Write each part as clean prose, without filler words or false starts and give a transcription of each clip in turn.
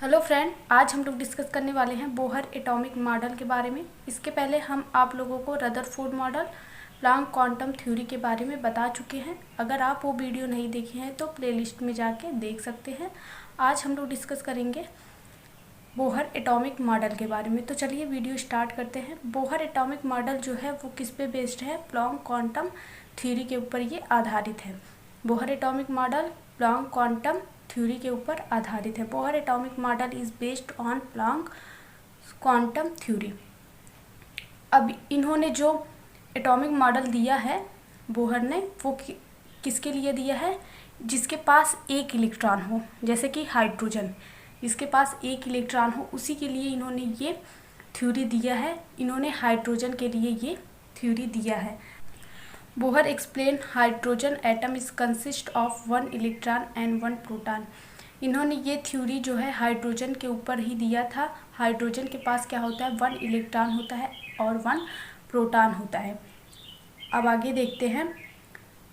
Hello friend, आज हम लोग डिस्कस करने वाले हैं बोहर एटॉमिक मॉडल के बारे में। इसके पहले हम आप लोगों को Rutherford model, Planck quantum theory के बारे में बता चुके हैं। अगर आप वो वीडियो नहीं देखे हैं तो प्लेलिस्ट में जाके देख सकते हैं। आज हम लोग डिस्कस करेंगे बोहर एटॉमिक मॉडल के बारे में। तो चलिए वीडियो स्टार्ट करते हैं। बोहर एटॉमिक मॉडल जो है वो किस पे बेस्ड है? प्लैंक क्वांटम थ्योरी के ऊपर ये आधारित है। Bohr atomic model Planck quantum theory के ऊपर आधारित है। Bohr atomic model is based on Planck quantum theory. अब इन्होंने जो एटॉमिक मॉडल दिया है बोहर ने, वो किसके लिए दिया है? जिसके पास एक इलेक्ट्रॉन हो, जैसे कि हाइड्रोजन, जिसके पास एक इलेक्ट्रॉन हो उसी के लिए इन्होंने ये थ्योरी दिया है। इन्होंने हाइड्रोजन के लिए ये थ्योरी दिया है। Bohr explain hydrogen atom is consist of 1 electron and 1 proton. इन्होंने ये थ्योरी जो है हाइड्रोजन के ऊपर ही दिया था। हाइड्रोजन के पास क्या होता है? 1 इलेक्ट्रॉन होता है और 1 प्रोटॉन होता है। अब आगे देखते हैं।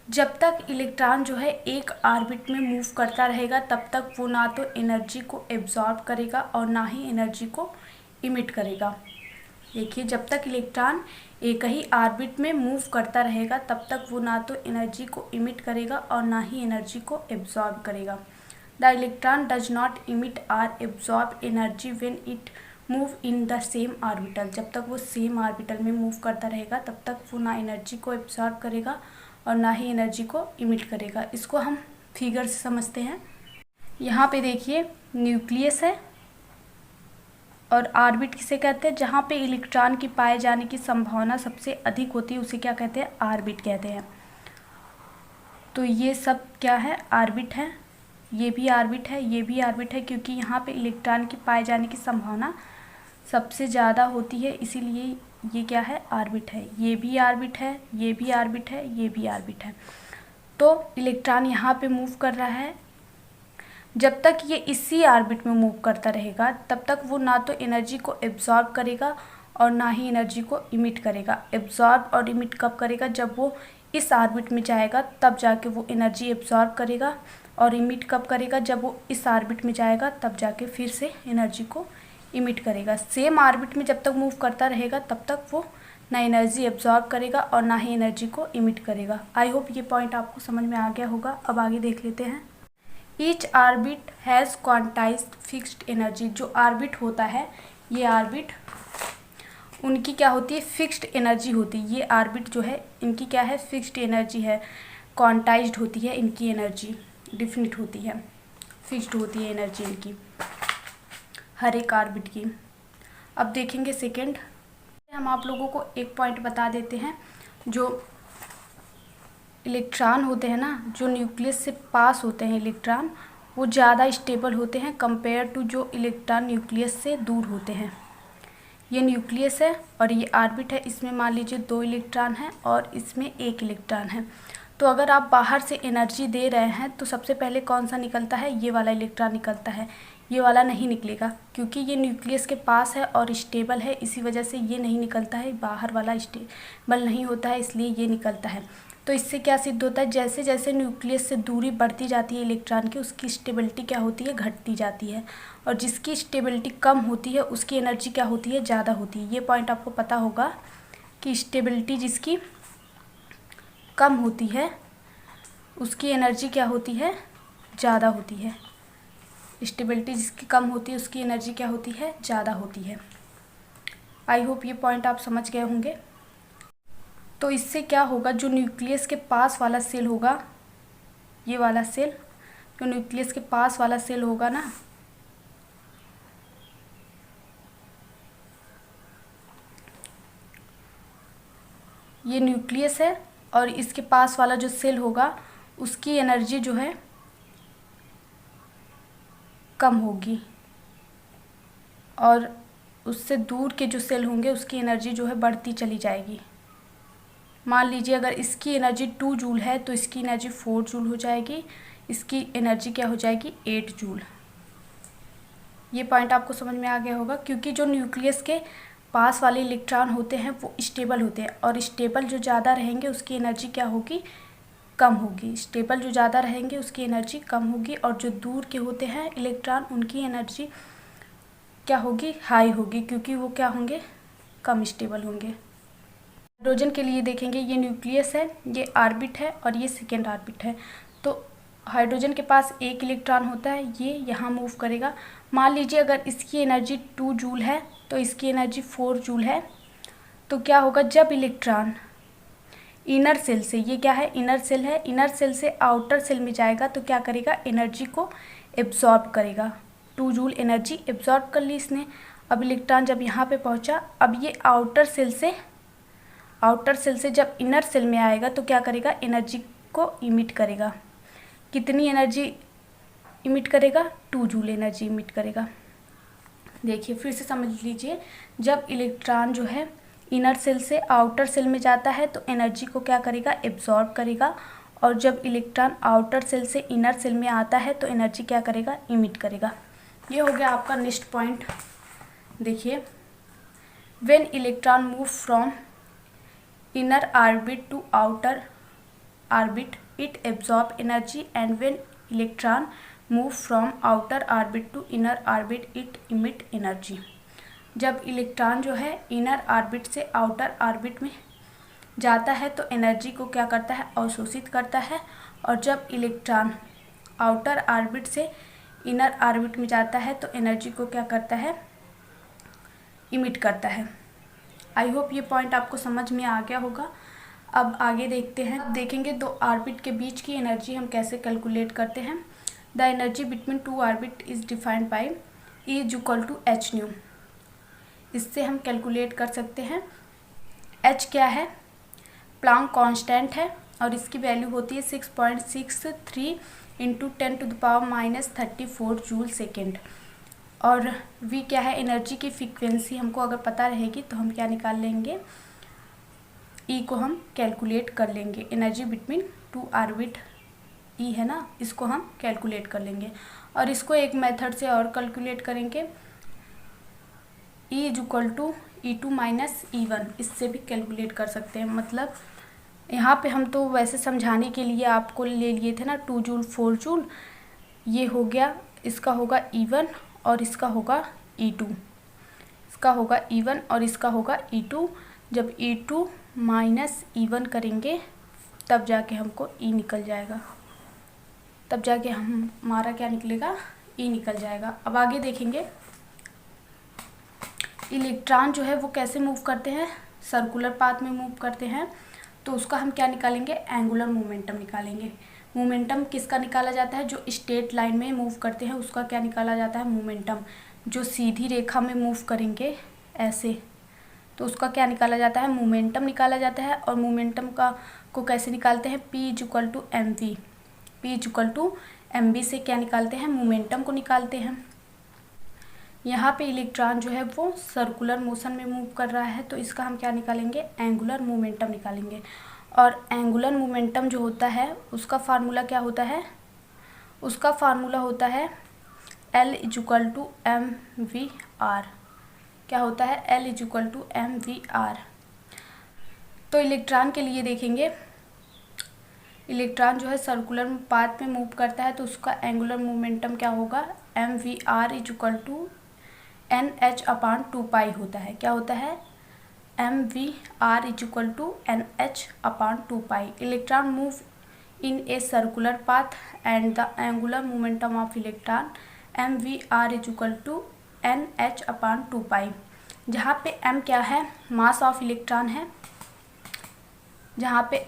जब तक इलेक्ट्रॉन जो है एक ऑर्बिट में मूव करता रहेगा तब तक वो ना तो एनर्जी को एब्जॉर्ब करेगा और ना ही एनर्जी को इमिट करेगा। देखिए, जब तक इलेक्ट्रॉन एक ही ऑर्बिट में मूव करता रहेगा तब तक वो ना तो एनर्जी को इमिट करेगा और ना ही एनर्जी को एब्जॉर्ब करेगा। The electron does not emit और absorb energy when it move in the same orbital. जब तक वो सेम ऑर्बिटल में मूव करता रहेगा तब तक वो ना एनर्जी को एब्जॉर्ब करेगा और ना ही एनर्जी को इमिट करेगा। इसको हम फिगर से समझते हैं। यहाँ पे देखिए, न्यूक्लियस है और ऑर्बिट किसे कहते हैं? जहाँ पे इलेक्ट्रॉन की पाए जाने की संभावना सबसे अधिक होती है उसे क्या कहते हैं? ऑर्बिट कहते हैं। तो ये सब क्या है? ऑर्बिट है। ये भी ऑर्बिट है, ये भी ऑर्बिट है, क्योंकि यहाँ पे इलेक्ट्रॉन की पाए जाने की संभावना सबसे ज़्यादा होती है, इसीलिए ये क्या है? ऑर्बिट है। ये भी ऑर्बिट है, ये भी ऑर्बिट है, ये भी ऑर्बिट है। तो इलेक्ट्रॉन यहाँ पे मूव कर रहा है। जब तक ये इसी ऑर्बिट में मूव करता रहेगा तब तक वो ना तो एनर्जी को एब्जॉर्ब करेगा और ना ही एनर्जी को इमिट करेगा। एब्जॉर्ब और इमिट कब करेगा? जब वो इस ऑर्बिट में जाएगा तब जाके वो एनर्जी एब्जॉर्ब करेगा, और इमिट कब करेगा? जब वो इस ऑर्बिट में जाएगा तब जाके फिर से एनर्जी को इमिट करेगा। सेम ऑर्बिट में जब तक मूव करता रहेगा तब तक वो ना एनर्जी एब्जॉर्ब करेगा और ना ही एनर्जी को इमिट करेगा। आई होप ये पॉइंट आपको समझ में आ गया होगा। अब आगे देख लेते हैं। Each orbit has quantized fixed energy. जो ऑर्बिट होता है, ये ऑर्बिट उनकी क्या होती है? फिक्स्ड एनर्जी होती है। ये ऑर्बिट जो है इनकी क्या है? फिक्स्ड एनर्जी है। क्वांटाइज्ड होती है इनकी एनर्जी, डिफिनिट होती है, फिक्स्ड होती है एनर्जी इनकी हर एक ऑर्बिट की। अब देखेंगे सेकेंड। हम आप लोगों को एक पॉइंट बता देते हैं। जो इलेक्ट्रॉन होते हैं ना, जो न्यूक्लियस से पास होते हैं इलेक्ट्रॉन, वो ज़्यादा स्टेबल होते हैं कंपेयर टू जो इलेक्ट्रॉन न्यूक्लियस से दूर होते हैं। ये न्यूक्लियस है और ये ऑर्बिट है। इसमें मान लीजिए 2 इलेक्ट्रॉन हैं और इसमें 1 इलेक्ट्रॉन है। तो अगर आप बाहर से एनर्जी दे रहे हैं तो सबसे पहले कौन सा निकलता है? ये वाला इलेक्ट्रॉन निकलता है। ये वाला नहीं निकलेगा क्योंकि ये न्यूक्लियस के पास है और स्टेबल है, इसी वजह से ये नहीं निकलता है। बाहर वाला स्टेबल नहीं होता है, इसलिए ये निकलता है। तो इससे क्या सिद्ध होता है? जैसे जैसे न्यूक्लियस से दूरी बढ़ती जाती है इलेक्ट्रॉन की, उसकी स्टेबिलिटी क्या होती है? घटती जाती है। और जिसकी स्टेबिलिटी कम होती है उसकी एनर्जी क्या होती है? ज़्यादा होती है। ये पॉइंट आपको पता होगा कि स्टेबिलिटी जिसकी कम होती है उसकी एनर्जी क्या होती है? ज़्यादा होती है। स्टेबिलिटी जिसकी कम होती है उसकी एनर्जी क्या होती है? ज़्यादा होती है। आई होप ये पॉइंट आप समझ गए होंगे। तो इससे क्या होगा? जो न्यूक्लियस के पास वाला सेल होगा, ये वाला सेल, जो न्यूक्लियस के पास वाला सेल होगा ना, ये न्यूक्लियस है और इसके पास वाला जो सेल होगा उसकी एनर्जी जो है कम होगी, और उससे दूर के जो सेल होंगे उसकी एनर्जी जो है बढ़ती चली जाएगी। मान लीजिए अगर इसकी एनर्जी 2 जूल है तो इसकी एनर्जी 4 जूल हो जाएगी, इसकी एनर्जी क्या हो जाएगी? 8 जूल। ये पॉइंट आपको समझ में आ गया होगा, क्योंकि जो न्यूक्लियस के पास वाले इलेक्ट्रॉन होते हैं वो स्टेबल होते हैं, और स्टेबल जो ज़्यादा रहेंगे उसकी एनर्जी क्या होगी? कम होगी। स्टेबल जो ज़्यादा रहेंगे उसकी एनर्जी कम होगी, और जो दूर के होते हैं इलेक्ट्रॉन उनकी एनर्जी क्या होगी, हाई होगी, क्योंकि वो क्या होंगे, कम स्टेबल होंगे। हाइड्रोजन के लिए देखेंगे, ये न्यूक्लियस है, ये ऑर्बिट है और ये सेकेंड ऑर्बिट है। तो हाइड्रोजन के पास एक इलेक्ट्रॉन होता है, ये यहाँ मूव करेगा। मान लीजिए अगर इसकी एनर्जी 2 जूल है तो इसकी एनर्जी 4 जूल है, तो क्या होगा, जब इलेक्ट्रॉन इनर सेल से, ये क्या है, इनर सेल है, इनर सेल से आउटर सेल में जाएगा तो क्या करेगा, एनर्जी को एब्जॉर्ब करेगा। 2 जूल एनर्जी एब्जॉर्ब कर ली इसने। अब इलेक्ट्रॉन जब यहाँ पे पहुँचा, अब ये आउटर सेल से जब इनर सेल में आएगा तो क्या करेगा, एनर्जी को इमिट करेगा। कितनी एनर्जी इमिट करेगा, 2 जूल एनर्जी इमिट करेगा। देखिए फिर से समझ लीजिए, जब इलेक्ट्रॉन जो है इनर सेल से आउटर सेल में जाता है तो एनर्जी को क्या करेगा, एब्जॉर्ब करेगा, और जब इलेक्ट्रॉन आउटर सेल से इनर सेल में आता है तो एनर्जी क्या करेगा, इमिट करेगा। ये हो गया आपका नेक्स्ट पॉइंट। देखिए, when electron move from inner orbit to outer orbit it absorb energy, and when electron move from outer orbit to inner orbit it emit energy। जब इलेक्ट्रॉन जो है इनर ऑर्बिट से आउटर ऑर्बिट में जाता है तो energy को क्या करता है, अवशोषित करता है, और जब इलेक्ट्रॉन आउटर ऑर्बिट से इनर ऑर्बिट में जाता है तो एनर्जी को क्या करता है, इमिट करता है। आई होप ये पॉइंट आपको समझ में आ गया होगा। अब आगे देखते हैं। अब देखेंगे 2 ऑर्बिट के बीच की एनर्जी हम कैसे कैलकुलेट करते हैं। The energy between 2 orbit is defined by E is equal to H nu. इससे हम कैलकुलेट कर सकते हैं। एच क्या है, प्लांक कांस्टेंट है और इसकी वैल्यू होती है 6.63 इंटू 10⁻⁻34 जूल सेकेंड। और V क्या है, एनर्जी की फ्रीक्वेंसी हमको अगर पता रहेगी तो हम क्या निकाल लेंगे, E को हम कैलकुलेट कर लेंगे। एनर्जी बिटवीन 2 ऑर्बिट E है ना, इसको हम कैलकुलेट कर लेंगे। और इसको एक मेथड से और कैलकुलेट करेंगे, E is equal to E2 minus E1। इससे भी कैलकुलेट कर सकते हैं। मतलब यहाँ पे हम तो वैसे समझाने के लिए आपको ले लिए थे ना 2 जूल 4 जूल, ये हो गया, इसका होगा E1 और इसका होगा E2। इसका होगा E1 और इसका होगा E2। जब E2 माइनस E1 करेंगे तब जाके हमको E निकल जाएगा, तब जाके हमारा क्या निकलेगा, E निकल जाएगा। अब आगे देखेंगे, इलेक्ट्रॉन जो है वो कैसे मूव करते हैं, सर्कुलर पाथ में मूव करते हैं, तो उसका हम क्या निकालेंगे, एंगुलर मोमेंटम निकालेंगे। मोमेंटम किसका निकाला जाता है, जो स्ट्रेट लाइन में मूव करते हैं उसका क्या निकाला जाता है, मोमेंटम। जो सीधी रेखा में मूव करेंगे ऐसे तो उसका क्या निकाला जाता है, मोमेंटम निकाला जाता है। और मोमेंटम को कैसे निकालते हैं, P is equal to mv। P is equal to mv से क्या निकालते हैं, मोमेंटम को निकालते हैं। यहाँ पे इलेक्ट्रॉन जो है वो सर्कुलर मोशन में मूव कर रहा है तो इसका हम क्या निकालेंगे, एंगुलर मोमेंटम निकालेंगे। और एंगुलर मोमेंटम जो होता है उसका फार्मूला क्या होता है, उसका फार्मूला होता है L is equal to mv/r। क्या होता है, L is equal to mv/r। तो इलेक्ट्रॉन के लिए देखेंगे, इलेक्ट्रॉन जो है सर्कुलर पाथ में मूव करता है तो उसका एंगुलर मोमेंटम क्या होगा, mv/r is equal to nh/2π होता है। क्या होता है, mv/r is equal to nh/2π। Electron move in a circular path and the angular momentum of electron mv/r is equal to nh/2π। जहाँ पे m क्या है, मास ऑफ इलेक्ट्रॉन है, जहाँ पे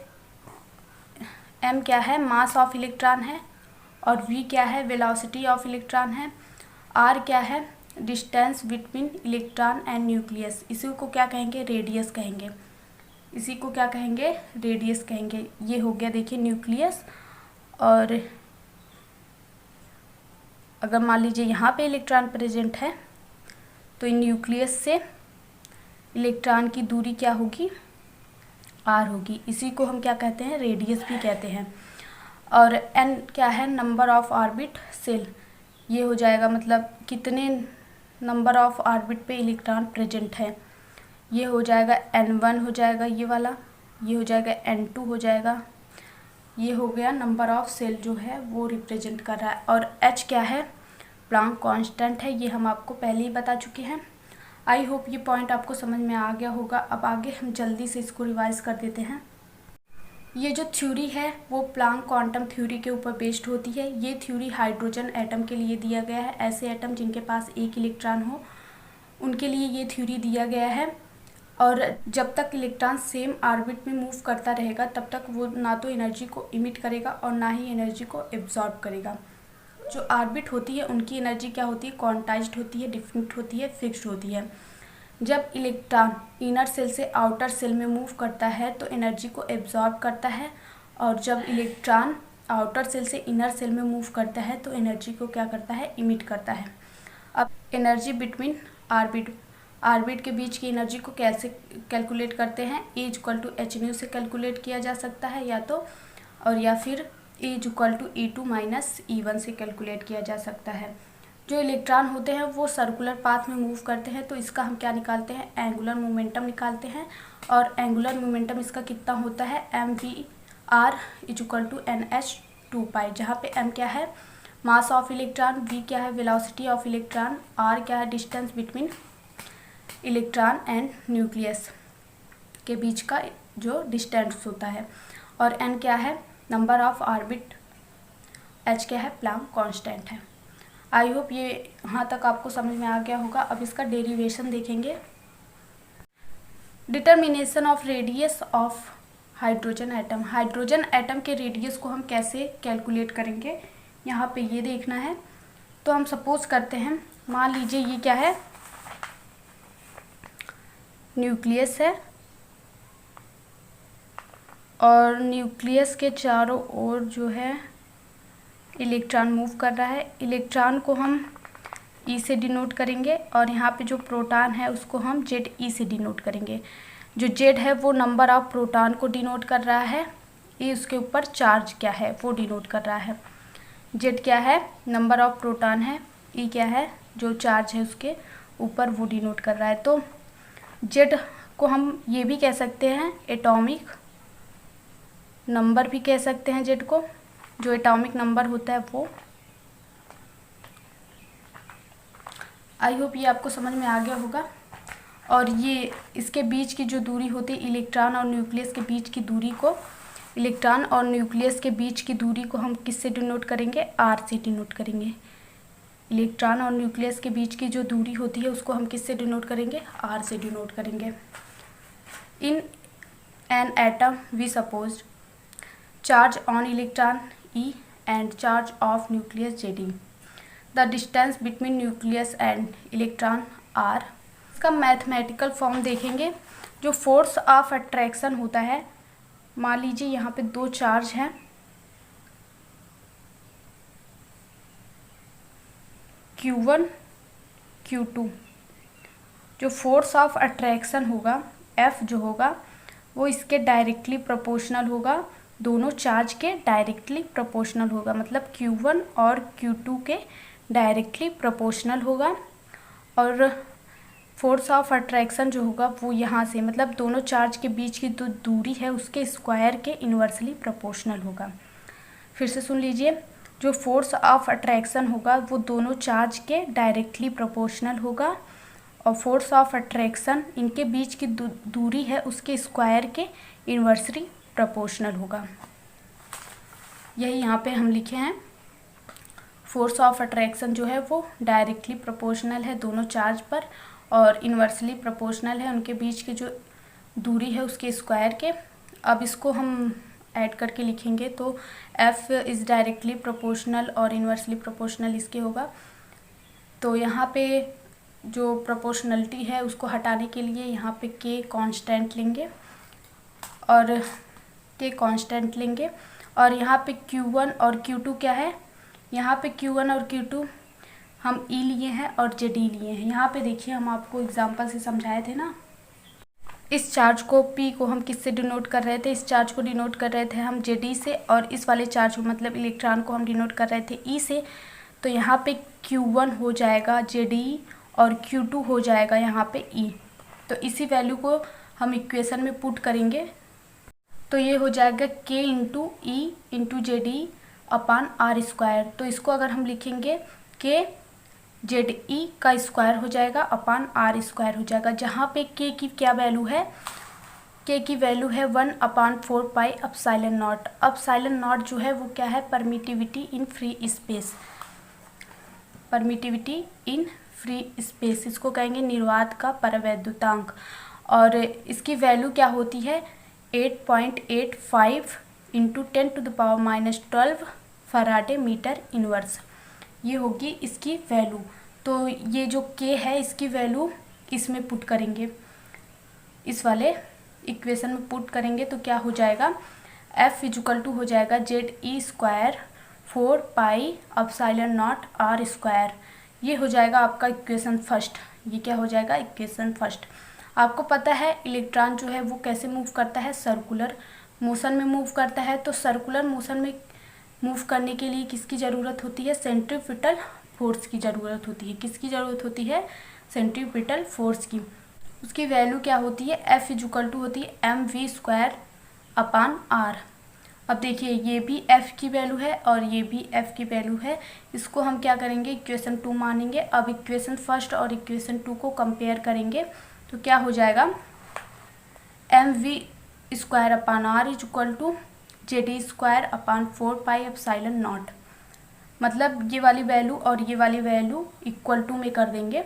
m क्या है, मास ऑफ इलेक्ट्रॉन है, और v क्या है, वेलोसिटी ऑफ इलेक्ट्रॉन है, r क्या है, distance between electron and nucleus. इसी को क्या कहेंगे, रेडियस कहेंगे। इसी को क्या कहेंगे, रेडियस कहेंगे। ये हो गया देखिए न्यूक्लियस। और अगर मान लीजिए यहाँ पे इलेक्ट्रॉन प्रेजेंट है तो इन न्यूक्लियस से इलेक्ट्रॉन की दूरी क्या होगी, r होगी। इसी को हम क्या कहते हैं, रेडियस भी कहते हैं। और n क्या है, नंबर ऑफ ऑर्बिट सेल। ये हो जाएगा मतलब कितने नंबर ऑफ ऑर्बिट पे इलेक्ट्रॉन प्रेजेंट है। ये हो जाएगा n1 हो जाएगा ये वाला, ये हो जाएगा n2 हो जाएगा। ये हो गया नंबर ऑफ सेल जो है वो रिप्रेजेंट कर रहा है। और h क्या है, प्लैंक कांस्टेंट है, ये हम आपको पहले ही बता चुके हैं। आई होप ये पॉइंट आपको समझ में आ गया होगा। अब आगे हम जल्दी से इसको रिवाइज कर देते हैं। ये जो थ्योरी है वो प्लैंक क्वांटम थ्योरी के ऊपर बेस्ड होती है। ये थ्योरी हाइड्रोजन एटम के लिए दिया गया है। ऐसे एटम जिनके पास एक इलेक्ट्रॉन हो उनके लिए ये थ्योरी दिया गया है। और जब तक इलेक्ट्रॉन सेम ऑर्बिट में मूव करता रहेगा तब तक वो ना तो एनर्जी को इमिट करेगा और ना ही एनर्जी को एब्जॉर्ब करेगा। जो ऑर्बिट होती है उनकी एनर्जी क्या होती है, क्वांटाइज्ड होती है, डिफिनिट होती है, फिक्स्ड होती है। जब इलेक्ट्रॉन इनर सेल से आउटर सेल में मूव करता है तो एनर्जी को एब्जॉर्ब करता है, और जब इलेक्ट्रॉन आउटर सेल से इनर सेल में मूव करता है तो एनर्जी को क्या करता है, इमिट करता है। अब एनर्जी बिटवीन ऑर्बिट के बीच की एनर्जी को कैसे कैलकुलेट करते हैं, E=h से कैलकुलेट किया जा सकता है या फिर E=E2 - E1 से कैलकुलेट किया जा सकता है। जो इलेक्ट्रॉन होते हैं वो सर्कुलर पाथ में मूव करते हैं तो इसका हम क्या निकालते हैं, एंगुलर मोमेंटम निकालते हैं। और एंगुलर मोमेंटम इसका कितना होता है, mvr=nh2π, जहाँ पे m क्या है मास ऑफ इलेक्ट्रॉन, v क्या है वेलोसिटी ऑफ इलेक्ट्रॉन, r क्या है distance between electron and nucleus के बीच का जो डिस्टेंस होता है, और n क्या है नंबर ऑफ ऑर्बिट, h क्या है प्लैंक कांस्टेंट है। आई होप ये यहाँ तक आपको समझ में आ गया होगा। अब इसका डेरिवेशन देखेंगे। Determination of radius of hydrogen atom. Hydrogen atom के रेडियस को हम कैसे कैलकुलेट करेंगे, यहाँ पे ये देखना है। तो हम सपोज करते हैं, मान लीजिए ये क्या है, न्यूक्लियस है और न्यूक्लियस के चारों ओर जो है इलेक्ट्रॉन मूव कर रहा है। इलेक्ट्रॉन को हम E से डिनोट करेंगे और यहाँ पे जो प्रोटॉन है उसको हम Ze से डिनोट करेंगे। जो Z है वो नंबर ऑफ प्रोटॉन को डिनोट कर रहा है, E उसके ऊपर चार्ज क्या है वो डिनोट कर रहा है। Z क्या है नंबर ऑफ प्रोटॉन है, E क्या है जो चार्ज है उसके ऊपर वो डिनोट कर रहा है। तो Z को हम ये भी कह सकते हैं एटॉमिक नंबर भी कह सकते हैं। Z को जो एटॉमिक नंबर होता है वो। आई होप ये आपको समझ में आ गया होगा। और ये इसके बीच की जो दूरी होती है इलेक्ट्रॉन और न्यूक्लियस के बीच की दूरी को, इलेक्ट्रॉन और न्यूक्लियस के बीच की दूरी को हम किससे डिनोट करेंगे, R से डिनोट करेंगे। इलेक्ट्रॉन और न्यूक्लियस के बीच की जो दूरी होती है उसको हम किससे डिनोट करेंगे, R से डिनोट करेंगे। In an atom we suppose charge on electron E and charge of nucleus Ze. The distance between nucleus and electron R. इसका मैथमेटिकल फॉर्म देखेंगे। जो फोर्स ऑफ अट्रैक्शन होता है, मान लीजिए यहाँ पे दो चार्ज हैं, Q1 Q2। जो फोर्स ऑफ अट्रैक्शन होगा F जो होगा वो इसके डायरेक्टली प्रोपोर्शनल होगा, दोनों चार्ज के डायरेक्टली प्रोपोर्शनल होगा, मतलब Q1 और Q2 के डायरेक्टली प्रोपोर्शनल होगा। और फोर्स ऑफ अट्रैक्शन जो होगा वो यहाँ से, मतलब दोनों चार्ज के बीच की जो दूरी है उसके स्क्वायर के इन्वर्सली प्रोपोर्शनल होगा। फिर से सुन लीजिए, जो फोर्स ऑफ अट्रैक्शन होगा वो दोनों चार्ज के डायरेक्टली प्रोपोर्शनल होगा, और फोर्स ऑफ अट्रैक्शन इनके बीच की दूरी है उसके स्क्वायर के इन्वर्सली प्रोपोर्शनल होगा। यही यहाँ पे हम लिखे हैं। फोर्स ऑफ अट्रैक्शन जो है वो डायरेक्टली प्रोपोर्शनल है दोनों चार्ज पर, और इन्वर्सली प्रोपोर्शनल है उनके बीच की जो दूरी है उसके स्क्वायर के। अब इसको हम ऐड करके लिखेंगे तो F इज़ डायरेक्टली प्रोपोर्शनल और इन्वर्सली प्रोपोर्शनल इसके होगा। तो यहाँ पे जो प्रोपोर्शनलिटी है उसको हटाने के लिए यहाँ पे K कांस्टेंट लेंगे और और यहाँ पे Q1 और Q2 क्या है, यहाँ पे Q1 और Q2 हम E लिए हैं और Ze लिए हैं। यहाँ पे देखिए हम आपको एग्जांपल से समझाए थे ना, इस चार्ज को P को हम किससे डिनोट कर रहे थे, इस चार्ज को डिनोट कर रहे थे हम Ze से, और इस वाले चार्ज को मतलब इलेक्ट्रॉन को हम डिनोट कर रहे थे E से। तो यहाँ पे Q1 हो जाएगा Ze और Q2 हो जाएगा यहाँ पे E। तो इसी वैल्यू को हम इक्वेशन में पुट करेंगे तो ये हो जाएगा K into E into Ze upon R square. तो इसको अगर हम लिखेंगे K जेड ई का स्क्वायर हो जाएगा अपान आर स्क्वायर हो जाएगा, जहाँ पे के की क्या वैल्यू है, के की वैल्यू है 1/4 पाई एप्सिलॉन नॉट। एप्सिलॉन नॉट जो है वो क्या है, permittivity in free space, permittivity in free space, इसको कहेंगे निर्वात का परवैद्युतांक। और इसकी वैल्यू क्या होती है 8.85 इंटू 10⁻⁻12 फराडे मीटर इनवर्स, ये होगी इसकी वैल्यू। तो ये जो के है इसकी वैल्यू इसमें पुट करेंगे, इस वाले इक्वेशन में पुट करेंगे तो क्या हो जाएगा, F इजुकल टू हो जाएगा जेड ई square 4 pi epsilon naught R square. ये हो जाएगा आपका इक्वेशन फर्स्ट, ये क्या हो जाएगा इक्वेशन फर्स्ट। आपको पता है इलेक्ट्रॉन जो है वो कैसे मूव करता है, सर्कुलर मोशन में मूव करता है। तो सर्कुलर मोशन में मूव करने के लिए किसकी ज़रूरत होती है, सेंट्रीपिटल फोर्स की ज़रूरत होती है। किसकी ज़रूरत होती है, सेंट्रीपिटल फोर्स की। उसकी वैल्यू क्या होती है, F इजुकल टू होती है mv स्क्वायर अपान आर। अब देखिए ये भी F की वैल्यू है और ये भी F की वैल्यू है, इसको हम क्या करेंगे इक्वेशन 2 मानेंगे। अब इक्वेशन फर्स्ट और इक्वेशन 2 को कंपेयर करेंगे तो क्या हो जाएगा, mv square upon R equal to Z square upon 4 pi epsilon naught. मतलब ये वाली वैल्यू और ये वाली वैल्यू इक्वल टू में कर देंगे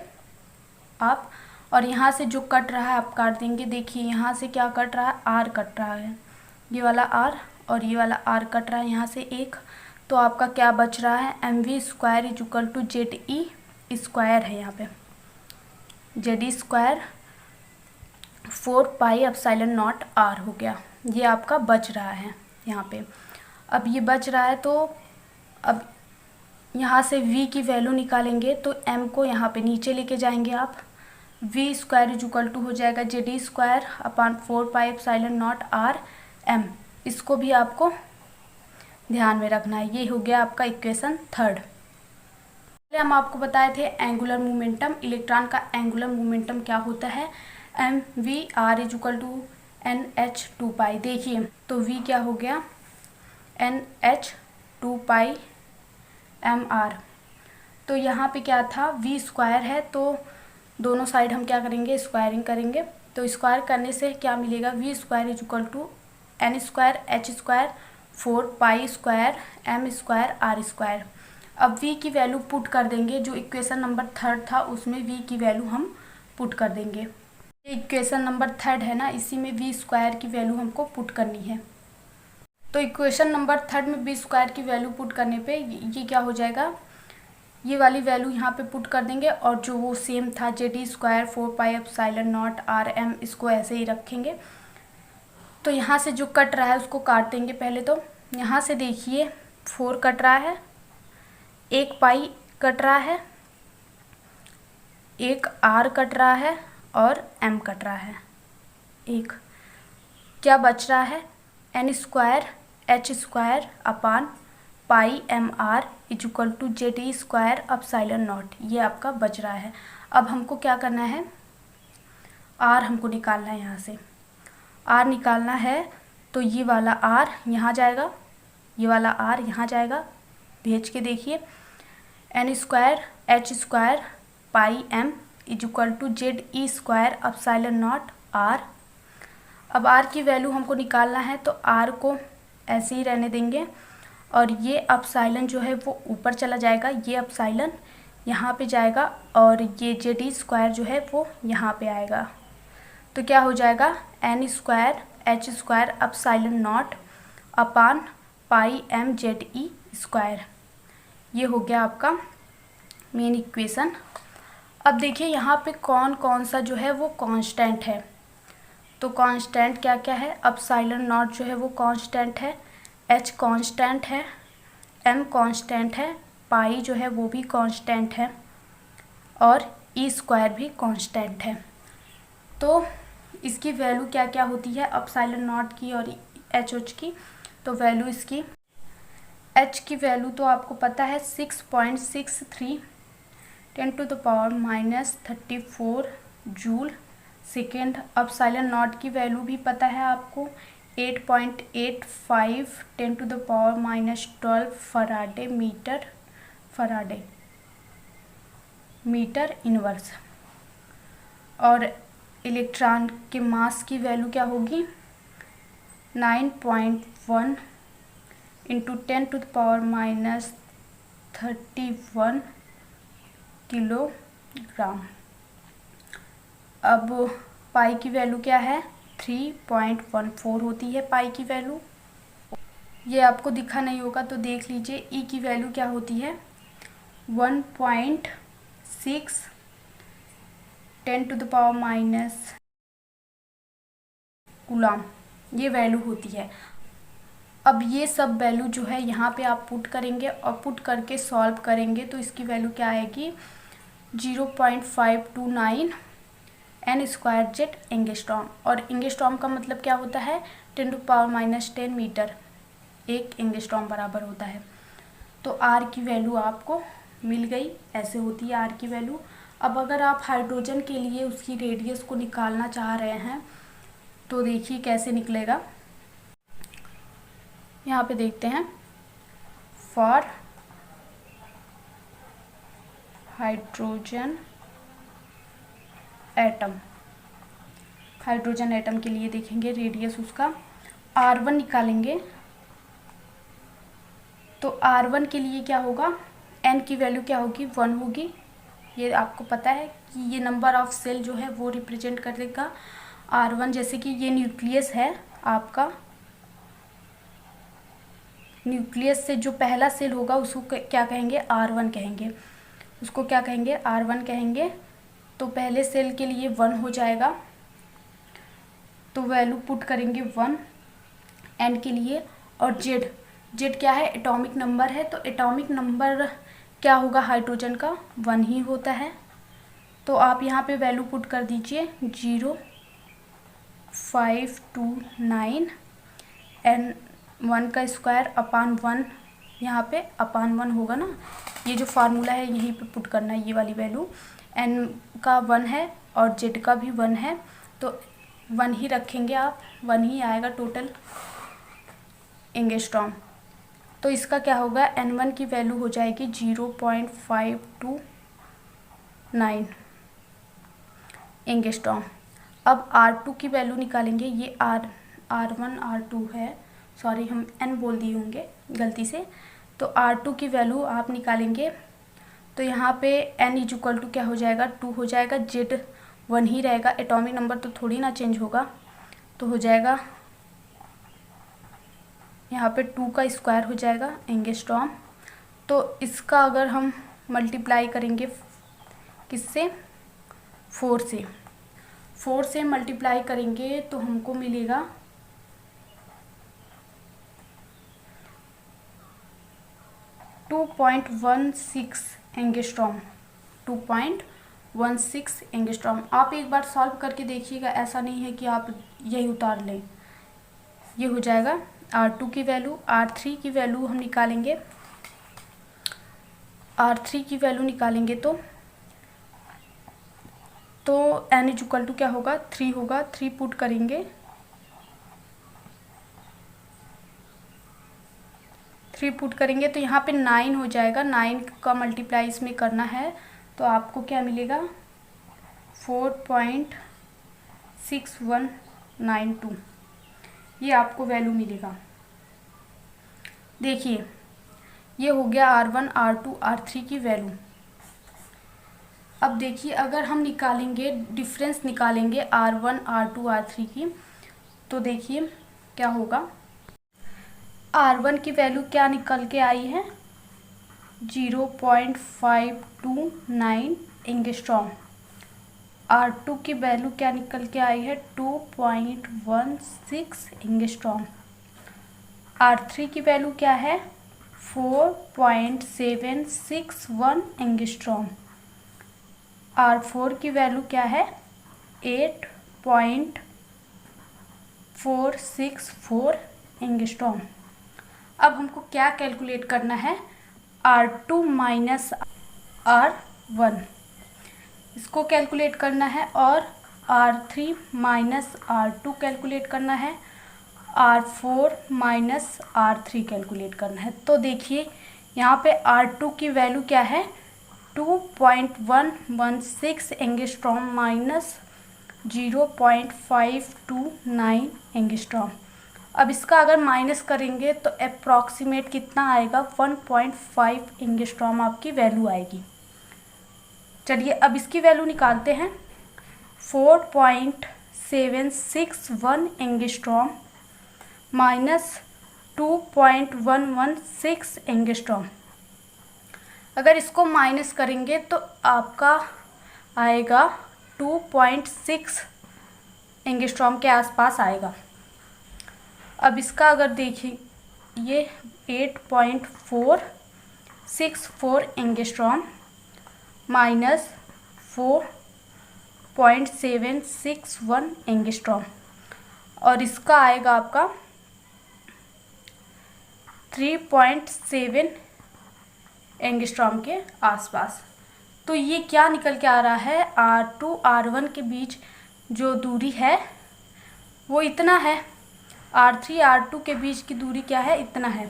आप, और यहाँ से जो कट रहा है आप काट देंगे। देखिए यहाँ से क्या कट रहा है, आर कट रहा है, ये वाला आर और ये वाला आर कट रहा है यहाँ से एक। तो आपका क्या बच रहा है, mv square equal to Z E square है, यहाँ पे जेड ई square 4 pi epsilon naught R हो गया, ये आपका बच रहा है यहाँ पे। अब ये बच रहा है तो अब यहाँ से v की वैल्यू निकालेंगे तो m को यहाँ पे नीचे लेके जाएंगे आप, v स्क्वायर इजुकल टू हो जाएगा जेड ई square upon 4 pi epsilon naught R m। इसको भी आपको ध्यान में रखना है। ये हो गया आपका इक्वेशन थर्ड। पहले हम आपको बताए थे एंगुलर मोमेंटम, इलेक्ट्रॉन का एंगुलर मोमेंटम क्या होता है, mv r equal to nh2 pi. देखिए तो v क्या हो गया nh2 पाई mr। तो यहाँ पे क्या था, v स्क्वायर है तो दोनों साइड हम क्या करेंगे, स्क्वायरिंग करेंगे। तो स्क्वायर करने से क्या मिलेगा, v square equal to n square h square 4 pi square m square r square. अब v की वैल्यू पुट कर देंगे, जो इक्वेशन नंबर थर्ड था उसमें v की वैल्यू हम पुट कर देंगे। ये इक्वेशन नंबर थर्ड है ना, इसी में v स्क्वायर की वैल्यू हमको पुट करनी है। तो इक्वेशन नंबर थर्ड में v स्क्वायर की वैल्यू पुट करने पे ये क्या हो जाएगा, ये वाली वैल्यू यहाँ पे पुट कर देंगे और जो वो सेम था जेड ई square 4 pi epsilon naught R M, इसको ऐसे ही रखेंगे। तो यहाँ से जो कट रहा है उसको काट देंगे पहले। तो यहाँ से देखिए 4 कट रहा है, एक पाई कट रहा है, एक आर कट रहा है और एम कट रहा है एक। क्या बच रहा है, N square H square upon pi M R equal to Z E square epsilon naught, ये आपका बच रहा है। अब हमको क्या करना है, आर हमको निकालना है। यहाँ से आर निकालना है तो ये वाला आर यहाँ जाएगा, ये वाला आर यहाँ जाएगा, भेज के देखिए N square H square pi M equal to Z E square epsilon naught R. अब आर की वैल्यू हमको निकालना है तो आर को ऐसे ही रहने देंगे और ये एप्सिलॉन जो है वो ऊपर चला जाएगा, ये एप्सिलॉन यहाँ पे जाएगा और ये जेड ई स्क्वायर जो है वो यहाँ पे आएगा। तो क्या हो जाएगा, N square H square epsilon naught upon pi M Z ई स्क्वायर। ये हो गया आपका मेन इक्वेशन। अब देखिए यहाँ पे कौन कौन सा जो है वो कांस्टेंट है। तो कांस्टेंट क्या क्या है, एप्सिलॉन नॉट जो है वो कांस्टेंट है, एच कांस्टेंट है, एम कांस्टेंट है, पाई जो है वो भी कांस्टेंट है और ई स्क्वायर भी कांस्टेंट है। तो इसकी वैल्यू क्या क्या होती है एप्सिलॉन नॉट की और एच की। तो वैल्यू इसकी एच की वैल्यू तो आपको पता है 6.63 10⁻⁻34 जूल सेकेंड। एप्सिलॉन नॉट की वैल्यू भी पता है आपको 8.85 10⁻⁻12 Faraday meter Faraday. Meter inverse. और इलेक्ट्रॉन के मास की वैल्यू क्या होगी 9.1 इंटू 10⁻31 किलोग्राम। अब पाई की वैल्यू क्या है 3.14 होती है पाई की वैल्यू। ये आपको दिखा नहीं होगा तो देख लीजिए। ई की वैल्यू क्या होती है 1.6 10⁻⁻, कूलम ये वैल्यू होती है। अब ये सब वैल्यू जो है यहाँ पे आप पुट करेंगे और पुट करके सॉल्व करेंगे तो इसकी वैल्यू क्या आएगी 0.529 n² एंगस्ट्रॉम। और एंगस्ट्रॉम का मतलब क्या होता है 10⁻⁻10 मीटर एक एंगस्ट्रॉम बराबर होता है। तो आर की वैल्यू आपको मिल गई, ऐसे होती है आर की वैल्यू। अब अगर आप हाइड्रोजन के लिए उसकी रेडियस को निकालना चाह रहे हैं तो देखिए कैसे निकलेगा। यहाँ पे देखते हैं for hydrogen atom, hydrogen atom के लिए देखेंगे रेडियस उसका R1 निकालेंगे तो R1 के लिए क्या होगा N की वैल्यू क्या होगी 1 होगी। ये आपको पता है कि ये नंबर ऑफ सेल जो है वो रिप्रेजेंट करेगा R1। जैसे कि ये न्यूक्लियस है आपका, न्यूक्लियस से जो पहला सेल होगा उसको क्या कहेंगे R1 कहेंगे, उसको क्या कहेंगे R1 कहेंगे। तो पहले सेल के लिए 1 हो जाएगा तो वैल्यू पुट करेंगे 1 N के लिए। और जेड क्या है एटॉमिक नंबर है, तो एटॉमिक नंबर क्या होगा हाइड्रोजन का 1 ही होता है। तो आप यहाँ पे वैल्यू पुट कर दीजिए 0.529 N1 का स्क्वायर अपान 1, यहाँ पे अपान 1 होगा ना। ये जो फार्मूला है यहीं पे पुट करना है, ये वाली वैल्यू N का 1 है और जेड का भी 1 है तो 1 ही रखेंगे आप, 1 ही आएगा टोटल एंगस्ट्रॉम। तो इसका क्या होगा N1 की वैल्यू हो जाएगी 0.529 एंगस्ट्रॉम। अब R2 की वैल्यू निकालेंगे, ये R1 R2 है, सॉरी हम N बोल दिए होंगे गलती से। तो R2 की वैल्यू आप निकालेंगे तो यहाँ पे N इक्वल टू क्या हो जाएगा 2 हो जाएगा, जेड 1 ही रहेगा, एटॉमिक नंबर तो थोड़ी ना चेंज होगा। तो हो जाएगा यहाँ पे 2 का स्क्वायर हो जाएगा एंगस्ट्रॉम। तो इसका अगर हम मल्टीप्लाई करेंगे किससे 4 से मल्टीप्लाई करेंगे तो हमको मिलेगा 2.16 एंगस्ट्रॉम, 2.16 एंगस्ट्रॉम। आप एक बार सॉल्व करके देखिएगा, ऐसा नहीं है कि आप यही उतार लें। ये हो जाएगा R2 की वैल्यू। R3 की वैल्यू हम निकालेंगे, R3 की वैल्यू निकालेंगे तो N इक्वल टू क्या होगा 3 होगा, 3 पुट करेंगे, 3 पुट करेंगे तो यहाँ पे 9 हो जाएगा। 9 का मल्टीप्लाई इसमें करना है तो आपको क्या मिलेगा 4.6192, ये आपको वैल्यू मिलेगा। देखिए ये हो गया R1 R2 R3 की वैल्यू। अब देखिए अगर हम निकालेंगे डिफरेंस निकालेंगे R1 R2 R3 की तो देखिए क्या होगा। R1 की वैल्यू क्या निकल के आई है 0.529 एंगस्ट्रॉम। R2 की वैल्यू क्या निकल के आई है 2.16 एंगस्ट्रॉम। R3 की वैल्यू क्या है 4.761 एंगस्ट्रॉम। R4 की वैल्यू क्या है 8.464 एंगस्ट्रॉम। अब हमको क्या कैलकुलेट करना है R2 माइनस R1, इसको कैलकुलेट करना है, और R3 माइनस R2 कैलकुलेट करना है, R4 माइनस R3 कैलकुलेट करना है। तो देखिए यहाँ पे R2 की वैल्यू क्या है 2.116 एंगस्ट्रॉम माइनस 0.529 एंगस्ट्रॉम। अब इसका अगर माइनस करेंगे तो अप्रॉक्सीमेट कितना आएगा, 1.5 एंगस्ट्रॉम आपकी वैल्यू आएगी। चलिए अब इसकी वैल्यू निकालते हैं। 4.761 एंगस्ट्रॉम माइनस 2.116 एंगस्ट्रॉम। अगर इसको माइनस करेंगे तो आपका आएगा 2.6 एंगस्ट्रॉम के आसपास आएगा। अब इसका अगर देखें ये 8.464 एंगस्ट्रॉम माइनस 4.761 एंगस्ट्रॉम, और इसका आएगा आपका 3.7 एंगस्ट्रॉम के आसपास। तो ये क्या निकल के आ रहा है, R2 R1 के बीच जो दूरी है वो इतना है, R3 R2 के बीच की दूरी क्या है, इतना है,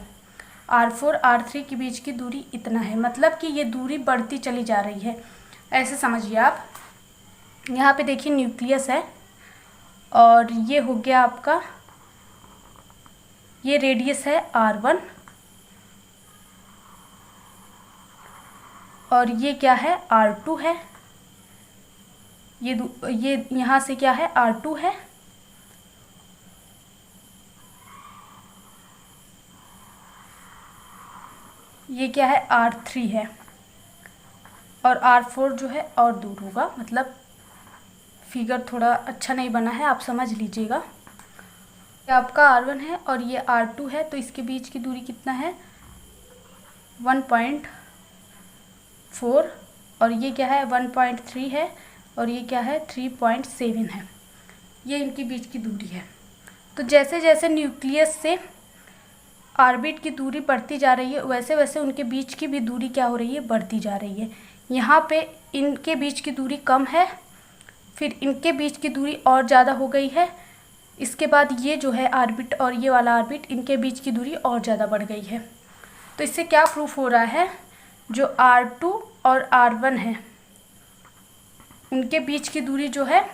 R4 R3 के बीच की दूरी इतना है। मतलब कि ये दूरी बढ़ती चली जा रही है, ऐसे समझिए आप। यहाँ पे देखिए न्यूक्लियस है और ये हो गया आपका, ये रेडियस है R1 और ये क्या है, R2 है। ये यहाँ से क्या है, R2 है। ये क्या है, R3 है और R4 जो है और दूर होगा। मतलब फिगर थोड़ा अच्छा नहीं बना है, आप समझ लीजिएगा। ये आपका R1 है और ये R2 है, तो इसके बीच की दूरी कितना है, 1.4, और ये क्या है 1.3 है, और ये क्या है 3.7 है। ये इनके बीच की दूरी है। तो जैसे जैसे न्यूक्लियस से ऑर्बिट की दूरी बढ़ती जा रही है वैसे वैसे उनके बीच की भी दूरी क्या हो रही है, बढ़ती जा रही है। यहाँ पे इनके बीच की दूरी कम है, फिर इनके बीच की दूरी और ज़्यादा हो गई है, इसके बाद ये जो है ऑर्बिट और ये वाला ऑर्बिट, इनके बीच की दूरी और ज़्यादा बढ़ गई है। तो इससे क्या प्रूफ हो रहा है, जो R2 और R1 है उनके बीच की दूरी जो है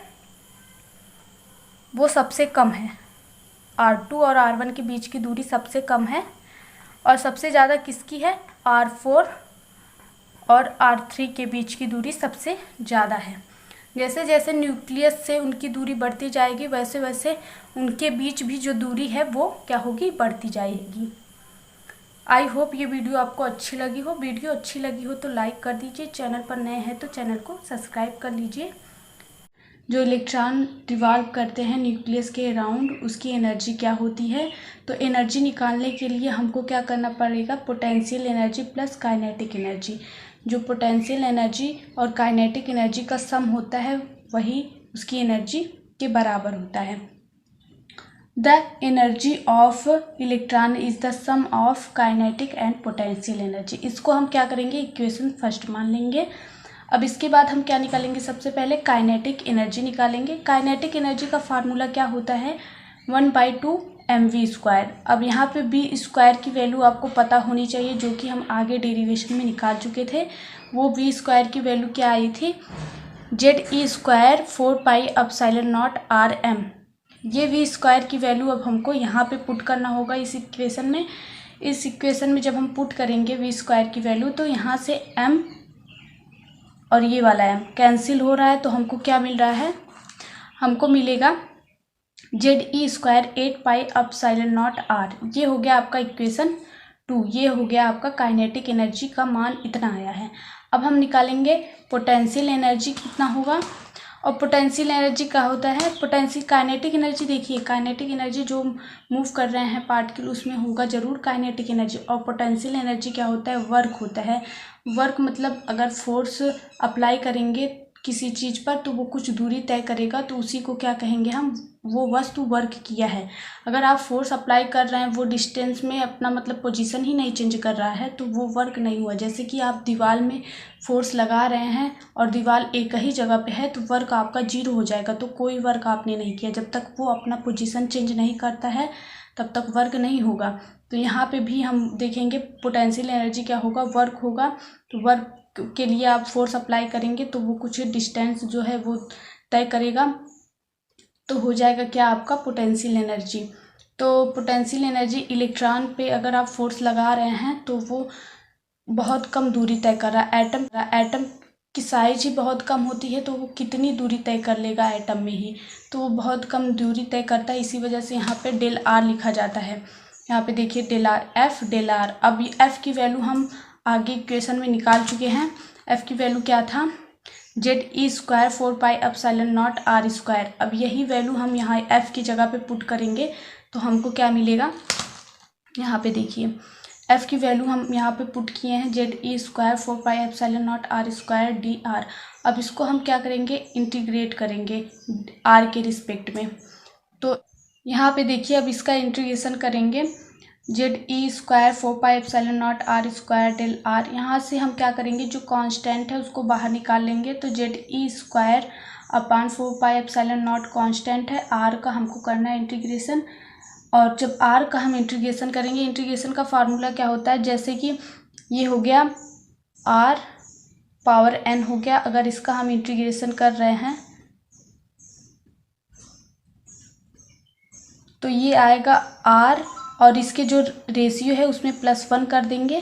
वो सबसे कम है। R2 और R1 के बीच की दूरी सबसे कम है और सबसे ज़्यादा किसकी है, R4 और R3 के बीच की दूरी सबसे ज़्यादा है। जैसे जैसे न्यूक्लियस से उनकी दूरी बढ़ती जाएगी वैसे वैसे उनके बीच भी जो दूरी है वो क्या होगी, बढ़ती जाएगी। आई होप ये वीडियो आपको अच्छी लगी हो। वीडियो अच्छी लगी हो तो लाइक कर दीजिए, चैनल पर नए हैं तो चैनल को सब्सक्राइब कर लीजिए। जो इलेक्ट्रॉन रिवॉल्व करते हैं न्यूक्लियस के अराउंड, उसकी एनर्जी क्या होती है, तो एनर्जी निकालने के लिए हमको क्या करना पड़ेगा, potential energy plus kinetic energy. जो पोटेंशियल एनर्जी और काइनेटिक एनर्जी का सम होता है वही उसकी एनर्जी के बराबर होता है। The energy of electron is the sum of kinetic and potential energy. इसको हम क्या करेंगे, इक्वेशन फर्स्ट मान लेंगे। अब इसके बाद हम क्या निकालेंगे, सबसे पहले काइनेटिक एनर्जी निकालेंगे। काइनेटिक एनर्जी का फार्मूला क्या होता है, 1/2 mv²। अब यहाँ पे v² की वैल्यू आपको पता होनी चाहिए, जो कि हम आगे डेरिवेशन में निकाल चुके थे। वो v² की वैल्यू क्या आई थी, ZE² 4πε0 Rm। ये v² की वैल्यू अब हमको यहाँ पे पुट करना होगा इस इक्वेशन में। इस इक्वेशन में जब हम पुट करेंगे v² की वैल्यू, तो यहाँ से m और ये वाला m कैंसिल हो रहा है, तो हमको क्या मिल रहा है, हमको मिलेगा ZE² 8πε0 R। ये हो गया आपका इक्वेशन 2। ये हो गया आपका काइनेटिक एनर्जी का मान इतना आया है। अब हम निकालेंगे पोटेंशियल एनर्जी कितना होगा, और पोटेंशियल एनर्जी क्या होता है, पोटेंशियल काइनेटिक एनर्जी, देखिए काइनेटिक एनर्जी जो मूव कर रहे हैं पार्टिकल उसमें होगा जरूर काइनेटिक एनर्जी, और पोटेंशियल एनर्जी क्या होता है, वर्क होता है। वर्क मतलब अगर फोर्स अप्लाई करेंगे किसी चीज़ पर तो वो कुछ दूरी तय करेगा, तो उसी को क्या कहेंगे हम, वो वस्तु वर्क किया है। अगर आप फोर्स अप्लाई कर रहे हैं, वो डिस्टेंस में अपना मतलब पोजीशन ही नहीं चेंज कर रहा है, तो वो वर्क नहीं हुआ। जैसे कि आप दीवार में फोर्स लगा रहे हैं और दीवार एक ही जगह पे है, तो वर्क आपका 0 हो जाएगा, तो कोई वर्क आपने नहीं किया। जब तक वो अपना पोजीशन चेंज नहीं करता है तब तक वर्क नहीं होगा। तो यहाँ पे भी हम देखेंगे पोटेंशियल एनर्जी क्या होगा, वर्क होगा। तो वर्क के लिए आप फोर्स अप्लाई करेंगे तो वो कुछ डिस्टेंस जो है वो तय करेगा, तो हो जाएगा क्या आपका पोटेंशियल एनर्जी। तो पोटेंशियल एनर्जी इलेक्ट्रॉन पे अगर आप फोर्स लगा रहे हैं तो वो बहुत कम दूरी तय कर रहा है। एटम की साइज ही बहुत कम होती है, तो वो कितनी दूरी तय कर लेगा एटम में ही, तो वो बहुत कम दूरी तय करता है। इसी वजह से यहाँ पे डेल आर लिखा जाता है। यहाँ पे देखिए del R, F del R. अब एफ की वैल्यू हम आगे इक्वेशन में निकाल चुके हैं। एफ की वैल्यू क्या था, जेड ई स्क्वायर 4πε0 आर स्क्वायर। अब यही वैल्यू हम यहाँ एफ की जगह पे पुट करेंगे तो हमको क्या मिलेगा, यहाँ पे देखिए एफ की वैल्यू हम यहाँ पे पुट किए हैं, जेड ई square 4πε0 r square d r. अब इसको हम क्या करेंगे, इंटीग्रेट करेंगे आर के रिस्पेक्ट में। तो यहाँ पे देखिए अब इसका इंटीग्रेशन करेंगे, जेड ई square 4πε0 r square del r. यहाँ से हम क्या करेंगे, जो कांस्टेंट है उसको बाहर निकाल लेंगे, तो जेड ई स्क्वायर अपान 4πε0 कांस्टेंट है, आर का हमको करना है इंटीग्रेशन। और जब आर का हम इंटीग्रेशन करेंगे, इंटीग्रेशन का फार्मूला क्या होता है, जैसे कि ये हो गया आर पावर एन हो गया। अगर इसका हम इंटीग्रेशन कर रहे हैं तो ये आएगा आर, और इसके जो रेशियो है उसमें +1 कर देंगे,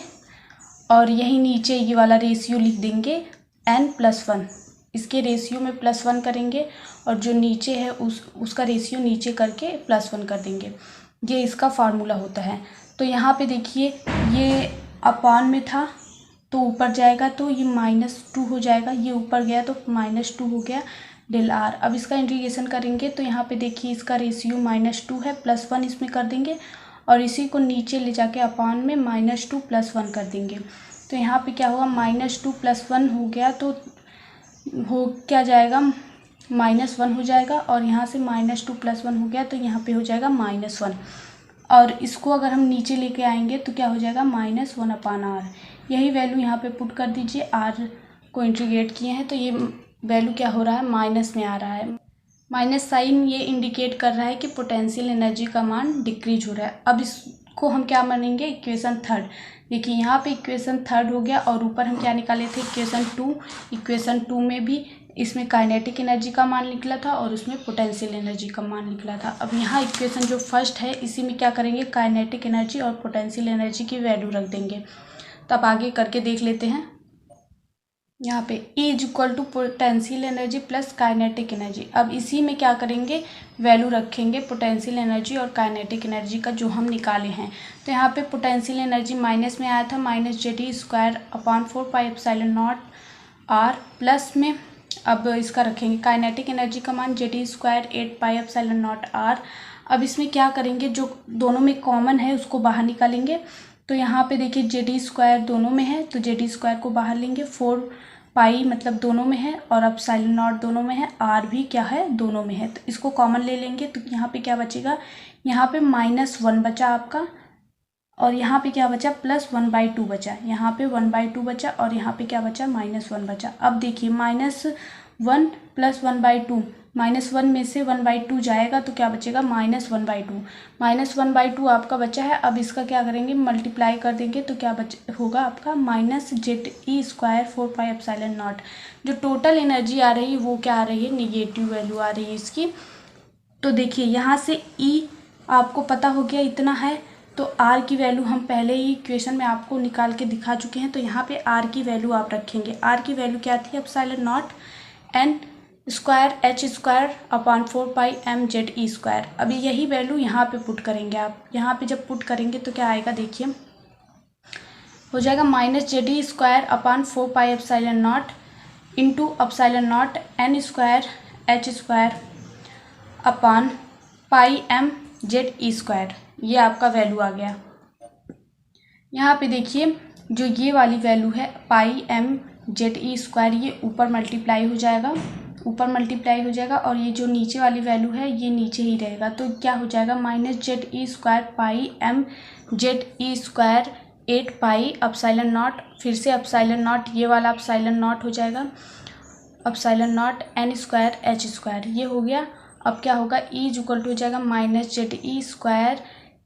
और यही नीचे ये वाला रेशियो लिख देंगे n+1। इसके रेशियो में +1 करेंगे और जो नीचे है उसका रेशियो नीचे करके +1 कर देंगे। ये इसका फार्मूला होता है। तो यहाँ पे देखिए ये अपान में था तो ऊपर जाएगा तो ये -2 हो जाएगा, ये ऊपर गया तो -2 हो गया डेल आर। अब इसका इंटीग्रेशन करेंगे तो यहाँ पे देखिए इसका रेशियो -2 है, +1 इसमें कर देंगे और इसी को नीचे ले जाके अपान में -2 +1 कर देंगे। तो यहाँ पे क्या होगा, -2 +1 हो गया तो हो क्या जाएगा, -1 हो जाएगा, और यहाँ से -2 +1 हो गया तो यहाँ पे हो जाएगा -1। और इसको अगर हम नीचे लेके आएंगे तो क्या हो जाएगा, -1/r। यही वैल्यू यहाँ पे पुट कर दीजिए, r को इंटीग्रेट किए हैं तो ये वैल्यू क्या हो रहा है, माइनस में आ रहा है। माइनस साइन ये इंडिकेट कर रहा है कि पोटेंशियल एनर्जी का मान डिक्रीज हो रहा है। अब इसको हम क्या मानेंगे, इक्वेशन थर्ड। देखिए यहाँ पे इक्वेशन थर्ड हो गया, और ऊपर हम क्या निकाले थे, इक्वेशन 2। इक्वेशन 2 में भी इसमें काइनेटिक एनर्जी का मान निकला था और उसमें पोटेंशियल एनर्जी का मान निकला था। अब यहाँ इक्वेशन जो फर्स्ट है इसी में क्या करेंगे, काइनेटिक एनर्जी और पोटेंशियल एनर्जी की वैल्यू रख देंगे। तब आगे करके देख लेते हैं। यहाँ पे E = potential energy plus kinetic energy. अब इसी में क्या करेंगे, वैल्यू रखेंगे पोटेंशियल एनर्जी और काइनेटिक एनर्जी का जो हम निकाले हैं। तो यहाँ पे पोटेंशियल एनर्जी माइनस में आया था, -JD² अपान 4πε0 r, प्लस में अब इसका रखेंगे काइनेटिक एनर्जी का मान JD² 8πε0 r। अब इसमें क्या करेंगे, जो दोनों में कॉमन है उसको बाहर निकालेंगे। तो यहाँ पे देखिए JD² दोनों में है तो JD² को बाहर लेंगे, 4π मतलब दोनों में है, और ε0 दोनों में है, r भी क्या है, दोनों में है। तो इसको कॉमन ले लेंगे तो यहाँ पे क्या बचेगा, यहाँ पे -1 बचा आपका, और यहाँ पे क्या बचा, +1/2 बचा। यहाँ पे 1/2 बचा और यहाँ पे क्या बचा, -1 बचा। अब देखिए -1 + 1/2, -1 में से 1/2 जाएगा तो क्या बचेगा, -1/2। -1/2 आपका बचा है। अब इसका क्या करेंगे, मल्टीप्लाई कर देंगे तो क्या होगा आपका, -ZE² 4πε0। जो टोटल एनर्जी आ रही है वो क्या आ रही है, निगेटिव वैल्यू आ रही है इसकी। तो देखिए यहाँ से E आपको पता हो गया इतना है, तो R की वैल्यू हम पहले ही इक्वेशन में आपको निकाल के दिखा चुके हैं। तो यहाँ पे R की वैल्यू आप रखेंगे। R की वैल्यू क्या थी, ε0 n² अपान 4πmZE²। अभी यही वैल्यू यहाँ पे पुट करेंगे आप। यहाँ पे जब पुट करेंगे तो क्या आएगा, देखिए हो जाएगा -JD² अपान 4πε0 इंटू ε0 n² अपान πmZE²। ये आपका वैल्यू आ गया। यहाँ पे देखिए जो ये वाली वैल्यू है πmZE², ये ऊपर मल्टीप्लाई हो जाएगा, और ये जो नीचे वाली वैल्यू है ये नीचे ही रहेगा। तो क्या हो जाएगा, -ZE² πmZE² 8πε0, फिर से ε0, ये वाला ε0 हो जाएगा, ε0 n²h², ये हो गया। अब क्या होगा, E = हो जाएगा -ZE²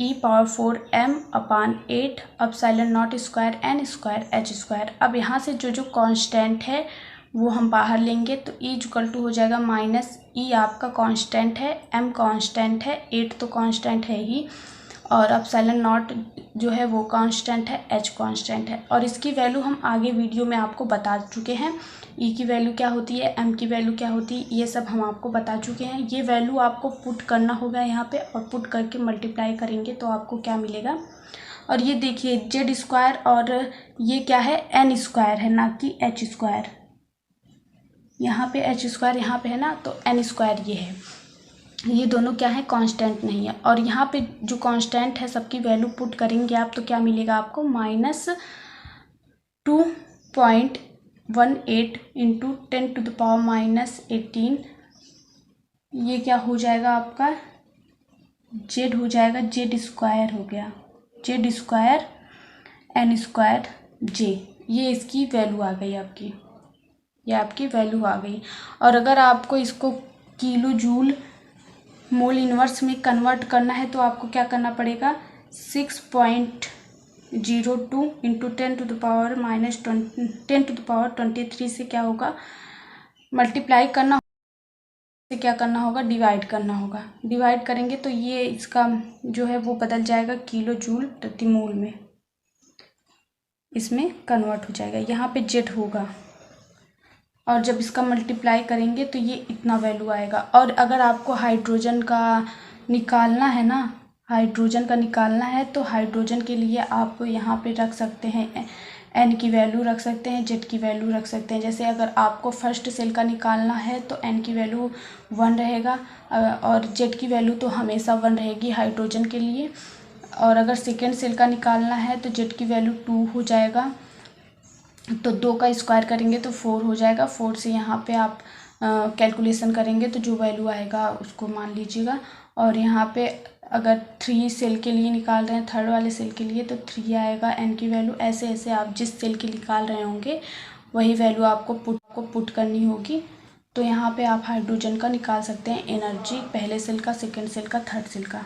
e⁴m/8 epsilon not square n square h square. अब यहाँ से जो कांस्टेंट है वो हम बाहर लेंगे, तो E = हो जाएगा माइनस ई आपका कांस्टेंट है, m कांस्टेंट है, 8 तो कांस्टेंट है ही, और एप्सिलॉन नॉट जो है वो कांस्टेंट है, h कांस्टेंट है। और इसकी वैल्यू हम आगे वीडियो में आपको बता चुके हैं, e की वैल्यू क्या होती है, m की वैल्यू क्या होती है, ये सब हम आपको बता चुके हैं। ये वैल्यू आपको पुट करना होगा यहाँ पे, और पुट करके मल्टीप्लाई करेंगे तो आपको क्या मिलेगा। और ये देखिए जेड स्क्वायर, और ये क्या है, n स्क्वायर है ना कि h स्क्वायर। यहाँ पे h स्क्वायर यहाँ पे है ना, तो n स्क्वायर ये है। ये दोनों क्या है, कांस्टेंट नहीं है। और यहाँ पे जो कांस्टेंट है सबकी वैल्यू पुट करेंगे आप, तो क्या मिलेगा आपको, -2.18 इंटू 10⁻−18। ये क्या हो जाएगा आपका, जेड हो जाएगा, जेड स्क्वायर हो गया, जेड स्क्वायर n स्क्वायर जे। ये इसकी वैल्यू आ गई आपकी, ये आपकी वैल्यू आ गई। और अगर आपको इसको किलो जूल मोल इनवर्स में कन्वर्ट करना है तो आपको क्या करना पड़ेगा, 6.02 इंटू 10⁻23 से क्या होगा, मल्टीप्लाई करना, से क्या करना होगा, डिवाइड करना होगा। डिवाइड करेंगे तो ये इसका जो है वो बदल जाएगा किलो जूल प्रति मोल में, इसमें कन्वर्ट हो जाएगा। यहाँ पे जेड होगा, और जब इसका मल्टीप्लाई करेंगे तो ये इतना वैल्यू आएगा। और अगर आपको हाइड्रोजन का निकालना है ना, हाइड्रोजन का निकालना है, तो हाइड्रोजन के लिए आप यहाँ पे रख सकते हैं, n की वैल्यू रख सकते हैं, z की वैल्यू रख सकते हैं। जैसे अगर आपको फर्स्ट सेल का निकालना है तो n की वैल्यू 1 रहेगा, और z की वैल्यू तो हमेशा 1 रहेगी हाइड्रोजन के लिए। और अगर सेकेंड सेल का निकालना है तो z की वैल्यू 2 हो जाएगा, तो 2 का स्क्वायर करेंगे तो 4 हो जाएगा। 4 से यहाँ पे आप कैलकुलेशन करेंगे तो जो वैल्यू आएगा उसको मान लीजिएगा। और यहाँ पे अगर 3 सेल के लिए निकाल रहे हैं, थर्ड वाले सेल के लिए, तो 3 आएगा n की वैल्यू। ऐसे ऐसे आप जिस सेल की निकाल रहे होंगे वही वैल्यू आपको पुट करनी होगी। तो यहाँ पे आप हाइड्रोजन का निकाल सकते हैं एनर्जी, पहले सेल का, सेकेंड सेल का, थर्ड सेल का।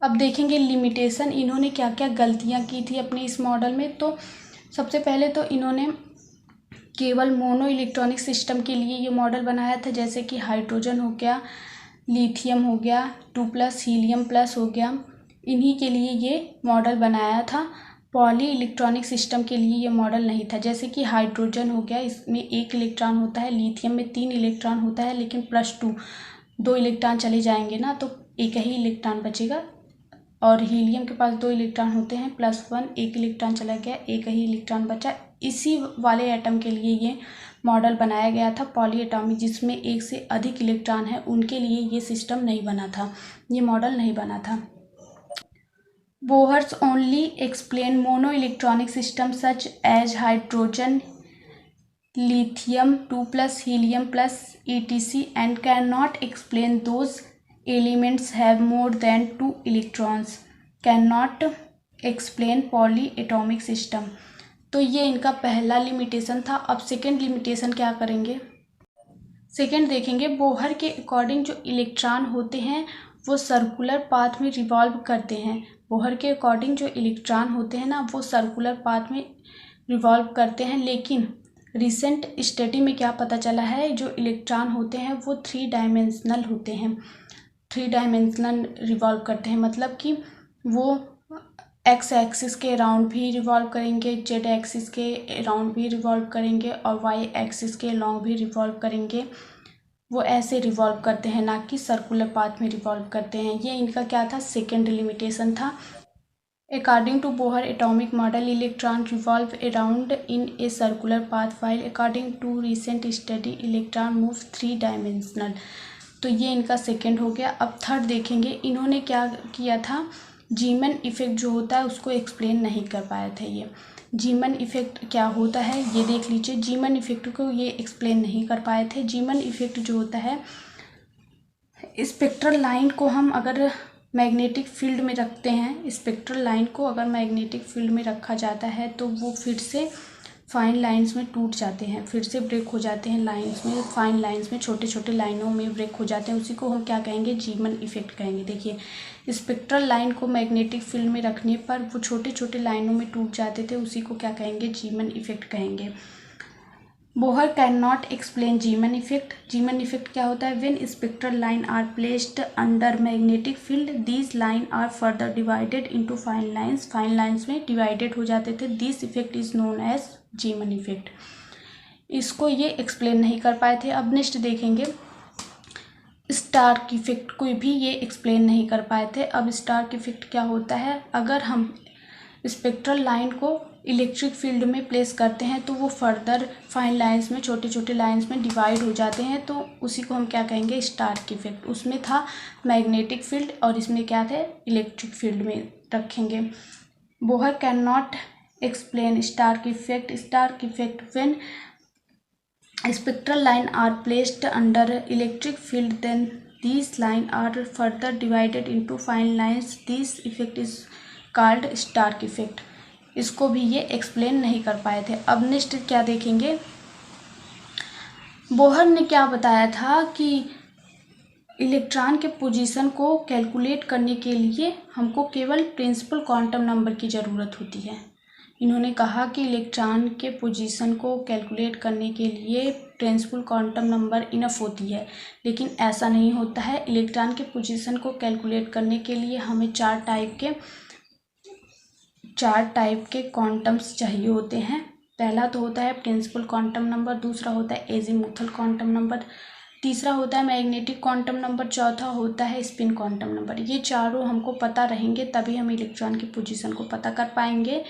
अब देखेंगे लिमिटेशन, इन्होंने क्या क्या गलतियाँ की थी अपने इस मॉडल में। तो सबसे पहले तो इन्होंने केवल मोनो इलेक्ट्रॉनिक सिस्टम के लिए ये मॉडल बनाया था, जैसे कि हाइड्रोजन हो गया, लिथियम हो गया, 2+ हीलियम प्लस हो गया, इन्हीं के लिए ये मॉडल बनाया था। पॉली इलेक्ट्रॉनिक सिस्टम के लिए ये मॉडल नहीं था। जैसे कि हाइड्रोजन हो गया, इसमें 1 इलेक्ट्रॉन होता है, लिथियम में 3 इलेक्ट्रॉन होता है, लेकिन +2 2 इलेक्ट्रॉन चले जाएंगे ना, तो एक ही इलेक्ट्रॉन बचेगा। और हीलियम के पास 2 इलेक्ट्रॉन होते हैं, +1 1 इलेक्ट्रॉन चला गया, एक ही इलेक्ट्रॉन बचा। इसी वाले एटम के लिए ये मॉडल बनाया गया था पॉली एटॉमिक, जिसमें 1 से अधिक इलेक्ट्रॉन है, उनके लिए ये सिस्टम नहीं बना था, ये मॉडल नहीं बना था। Bohr's only explain mono electronic system such as hydrogen, lithium, 2+ helium plus etc. and cannot explain those elements have more than 2 electrons, cannot explain polyatomic system। तो ये इनका पहला लिमिटेशन था। अब सेकंड लिमिटेशन क्या करेंगे, सेकंड देखेंगे। बोहर के अकॉर्डिंग जो इलेक्ट्रॉन होते हैं वो सर्कुलर पाथ में रिवॉल्व करते हैं। बोहर के अकॉर्डिंग जो इलेक्ट्रॉन होते हैं ना वो सर्कुलर पाथ में रिवॉल्व करते हैं, लेकिन रिसेंट स्टडी में क्या पता चला है, जो इलेक्ट्रॉन होते हैं वो 3 डायमेंशनल होते हैं, 3 डायमेंशनल रिवॉल्व करते हैं। मतलब कि वो एक्स एक्सिस के अराउंड भी रिवॉल्व करेंगे, जेड एक्सिस के अराउंड भी रिवॉल्व करेंगे, और वाई एक्सिस के अलोंग भी रिवॉल्व करेंगे। वो ऐसे रिवॉल्व करते हैं, ना कि सर्कुलर पाथ में रिवॉल्व करते हैं। ये इनका क्या था, सेकेंड लिमिटेशन था। According to Bohr atomic model, electron revolve around in a circular path, while according to recent study, electron move 3 dimensional। तो ये इनका सेकेंड हो गया। अब थर्ड देखेंगे, इन्होंने क्या किया था, जीमन इफेक्ट जो होता है उसको एक्सप्लेन नहीं कर पाए थे। ये जीमन इफेक्ट क्या होता है ये देख लीजिए। जीमन इफेक्ट को ये एक्सप्लेन नहीं कर पाए थे। जीमन इफेक्ट जो होता है, स्पेक्ट्रल लाइन को हम अगर मैग्नेटिक फील्ड में रखते हैं, स्पेक्ट्रल लाइन को अगर मैग्नेटिक फील्ड में रखा जाता है तो वो फिर से फाइन लाइंस में टूट जाते हैं, फिर से ब्रेक हो जाते हैं लाइंस में, फाइन लाइंस में छोटे छोटे लाइनों में ब्रेक हो जाते हैं, उसी को हम क्या कहेंगे, जीमन इफेक्ट कहेंगे। देखिए स्पेक्ट्रल लाइन को मैग्नेटिक फील्ड में रखने पर वो छोटे छोटे लाइनों में टूट जाते थे, उसी को क्या कहेंगे, जीमन इफेक्ट कहेंगे। Bohr can not explain Zeeman effect. Zeeman effect क्या होता है, when spectral line are placed under magnetic field these line are further divided into fine lines, fine lines में डिवाइडेड हो जाते थे। This effect is known as Zeeman effect. इसको ये explain नहीं कर पाए थे। अब नेक्स्ट देखेंगे स्टार्क इफेक्ट को भी ये एक्सप्लेन नहीं कर पाए थे। अब स्टार्क इफेक्ट क्या होता है, अगर हम स्पेक्ट्रल लाइन को इलेक्ट्रिक फील्ड में प्लेस करते हैं तो वो फर्दर फाइन लाइंस में छोटे छोटे लाइंस में डिवाइड हो जाते हैं, तो उसी को हम क्या कहेंगे, स्टार्क इफेक्ट। उसमें था मैग्नेटिक फील्ड और इसमें क्या थे, इलेक्ट्रिक फील्ड में रखेंगे। Bohr can not explain Stark effect. Stark effect when spectral line are placed under electric field then these line are further divided into fine lines, this effect is called stark effect। इसको भी ये explain नहीं कर पाए थे। अब next क्या देखेंगे, बोहर ने क्या बताया था कि इलेक्ट्रॉन के पोजीशन को कैलकुलेट करने के लिए हमको केवल प्रिंसिपल क्वांटम नंबर की ज़रूरत होती है। इन्होंने कहा कि इलेक्ट्रॉन के पोजीशन को कैलकुलेट करने के लिए प्रिंसिपल क्वांटम नंबर इनफ होती है, लेकिन ऐसा नहीं होता है। इलेक्ट्रॉन के पोजीशन को कैलकुलेट करने के लिए हमें चार टाइप के क्वांटम्स चाहिए होते हैं। पहला तो होता है प्रिंसिपल क्वांटम नंबर, दूसरा होता है एजीमुथल क्वांटम नंबर, तीसरा होता है मैग्नेटिक क्वांटम नंबर, चौथा होता है स्पिन क्वांटम नंबर। ये चारों हमको पता रहेंगे तभी हम इलेक्ट्रॉन की पोजीशन को पता कर पाएंगे।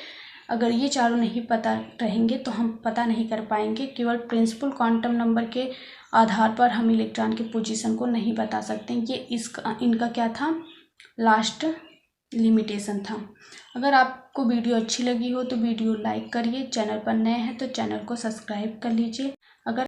अगर ये चारों नहीं पता रहेंगे तो हम पता नहीं कर पाएंगे। केवल प्रिंसिपल क्वांटम नंबर के आधार पर हम इलेक्ट्रॉन की पोजीशन को नहीं बता सकते। ये इनका क्या था, लास्ट लिमिटेशन था। अगर आपको वीडियो अच्छी लगी हो तो वीडियो लाइक करिए, चैनल पर नए हैं तो चैनल को सब्सक्राइब कर लीजिए। अगर